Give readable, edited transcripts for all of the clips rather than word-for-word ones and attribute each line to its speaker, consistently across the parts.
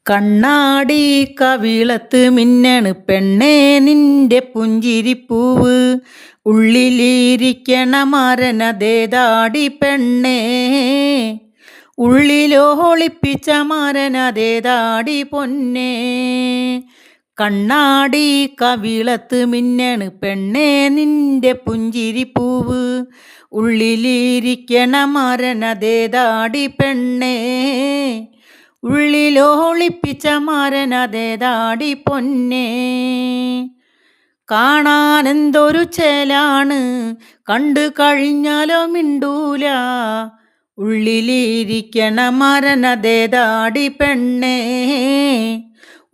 Speaker 1: കണ്ണാടി കവിളത്ത് മിന്നണ് പെണ്ണേ നിന്റെ പുഞ്ചിരിപ്പൂവ്, ഉള്ളിലിരിക്കണ മരനതേതാടി പെണ്ണേ, ഉള്ളിലൊളിപ്പിച്ച മരനതേതാടി പൊന്നേ. കണ്ണാടി കവിളത്ത് മിന്നണ് പെണ്ണേ നിന്റെ പുഞ്ചിരിപ്പൂവ്, ഉള്ളിലിരിക്കണ മരനതേതാടി പെണ്ണേ, ഉള്ളിലൊളിപ്പിച്ച മരനതേതാടി പൊന്നേ. കാണാനെന്തൊരു ചേലാണ്, കണ്ടു കഴിഞ്ഞാലോ മിണ്ടൂല, ഉള്ളിലിരിക്കണ മരനതേതാടി പെണ്ണേ,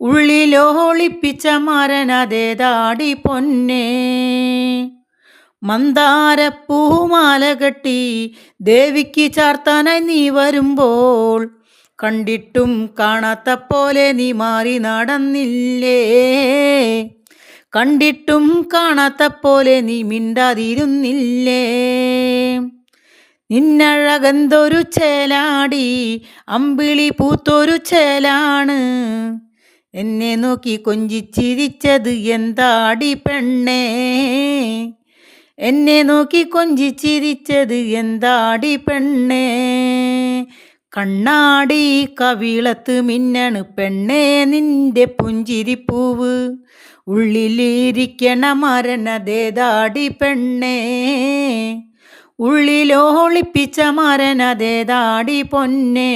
Speaker 1: ഉള്ളിലൊളിപ്പിച്ച മരനതേതാടി പൊന്നേ. മന്ദാരപ്പൂമാല കെട്ടി ദേവിക്ക് ചാർത്താനായി നീ വരുമ്പോൾ, കണ്ടിട്ടും കാണാത്ത പോലെ നീ മാറി നടന്നില്ലേ, കണ്ടിട്ടും കാണാത്ത പോലെ നീ മിണ്ടാതിരുന്നില്ലേ. നിന്നഴകെന്തൊരു ചേലാടി, അമ്പിളി പൂത്തൊരു ചേലാണ്, എന്നെ നോക്കി കൊഞ്ചിച്ചിരിച്ചത് എന്താടി പെണ്ണേ, എന്നെ നോക്കി കൊഞ്ചിച്ചിരിച്ചത് എന്താടി പെണ്ണേ. കണ്ണാടി കവിളത്ത് മിന്നണ് പെണ്ണേ നിന്റെ പുഞ്ചിരിപ്പൂവ്, ഉള്ളിലിരിക്കണ മരനതേതാടി പെണ്ണേ, ഉള്ളിലൊളിപ്പിച്ച മരനതേതാടി പൊന്നേ.